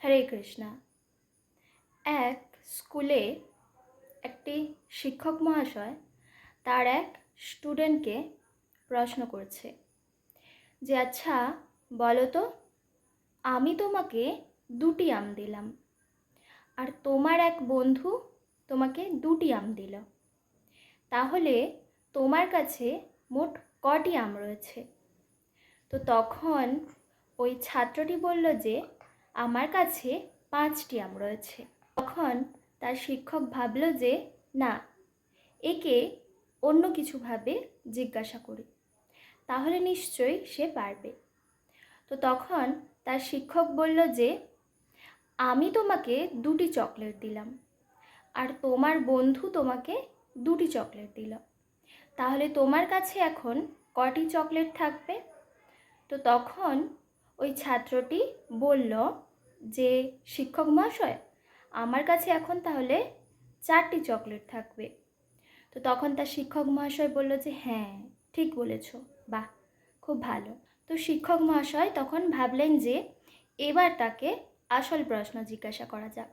হরে কৃষ্ণা। এক স্কুলে একটি শিক্ষক মহাশয় তার এক স্টুডেন্টকে প্রশ্ন করছে যে আচ্ছা বলো তো, আমি তোমাকে 2টি আম দিলাম আর তোমার এক বন্ধু তোমাকে 2টি আম দিল, তাহলে তোমার কাছে মোট কটি আম রয়েছে? তো তখন ওই ছাত্রটি বলল যে আমার কাছে 5টি আম রয়েছে। তখন তার শিক্ষক ভাবল যে না, একে অন্য কিছুভাবে জিজ্ঞাসা করি, তাহলে নিশ্চয়ই সে পারবে। তো তখন তার শিক্ষক বলল যে আমি তোমাকে 2টি চকলেট দিলাম আর তোমার বন্ধু তোমাকে 2টি চকলেট দিল, তাহলে তোমার কাছে এখন কটি চকলেট থাকবে? তো তখন ওই ছাত্রটি বলল যে শিক্ষক মহাশয়, আমার কাছে এখন তাহলে 4টি চকলেট থাকবে। তো তখন তার শিক্ষক মহাশয় বলল যে হ্যাঁ, ঠিক বলেছ, বাহ, খুব ভালো। তো শিক্ষক মহাশয় তখন ভাবলেন যে এবার তাকে আসল প্রশ্ন জিজ্ঞাসা করা যাক।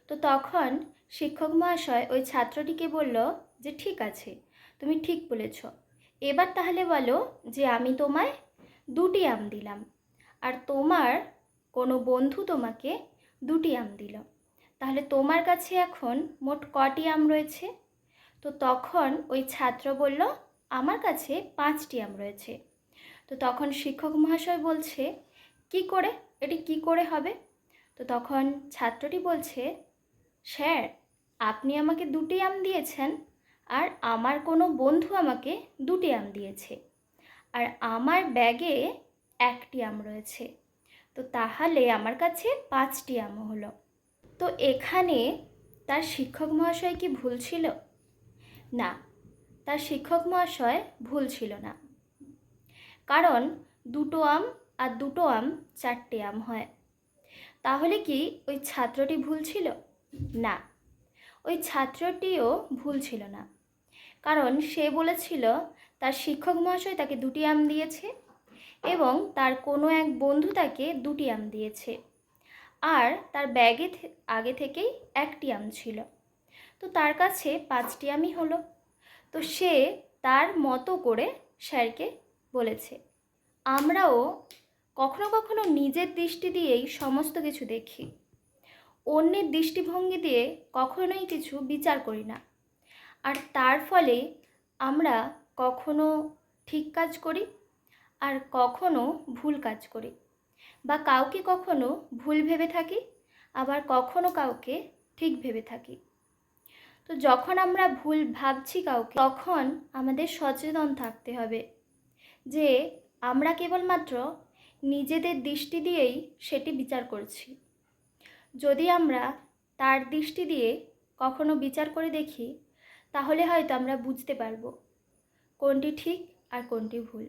তো তখন শিক্ষক মহাশয় ওই ছাত্রটিকে বলল যে ঠিক আছে, তুমি ঠিক বলেছ, এবার তাহলে বলো যে আমি তোমায় 2টি আম দিলাম আর তোমার কোনো বন্ধু তোমাকে 2টি আম দিল, তাহলে তোমার কাছে এখন মোট কটি আম রয়েছে? তো তখন ওই ছাত্র বলল আমার কাছে 5টি আম রয়েছে। তো তখন শিক্ষক মহাশয় বলছে কি করে, এটি কি করে হবে? তো তখন ছাত্রটি বলছে স্যার, আপনি আমাকে 2টি আম দিয়েছেন আর আমার কোনো বন্ধু আমাকে 2টি আম দিয়েছে আর আমার ব্যাগে 1টি আম রয়েছে, তো তাহলে আমার কাছে 5টি আম হলো। তো এখানে তার শিক্ষক মহাশয় কি ভুল ছিল? না, তার শিক্ষক মহাশয় ভুল ছিল না, কারণ 2টো আম আর 2টো আম 4টে আম হয়। তাহলে কি ওই ছাত্রটি ভুল ছিল? না, ওই ছাত্রটিও ভুল ছিল না, কারণ সে বলেছিল তার শিক্ষক মহাশয় তাকে 2টি আম দিয়েছে এবং তার কোনো এক বন্ধু তাকে 2টি আম দিয়েছে আর তার ব্যাগে আগে থেকেই 1টি আম ছিল, তো তার কাছে 5টি আমই হলো। তো সে তার মতো করে স্যারকে বলেছে। আমরাও কখনো কখনো নিজের দৃষ্টি দিয়েই সমস্ত কিছু দেখি, অন্যের দৃষ্টিভঙ্গি দিয়ে কখনোই কিছু বিচার করি না, আর তার ফলে আমরা কখনো ঠিক কাজ করি আর কখনো ভুল কাজ করি, বা কাউকে কখনো ভুল ভেবে থাকি আবার কখনো কাউকে ঠিক ভেবে থাকি। তো যখন আমরা ভুল ভাবছি কাউকে, তখন আমাদের সচেতন থাকতে হবে যে আমরা কেবলমাত্র নিজেদের দৃষ্টি দিয়েই সেটি বিচার করছি। যদি আমরা তার দৃষ্টি দিয়ে কখনো বিচার করে দেখি, তাহলে হয়তো আমরা বুঝতে পারবো কোনটি ঠিক আর কোনটি ভুল।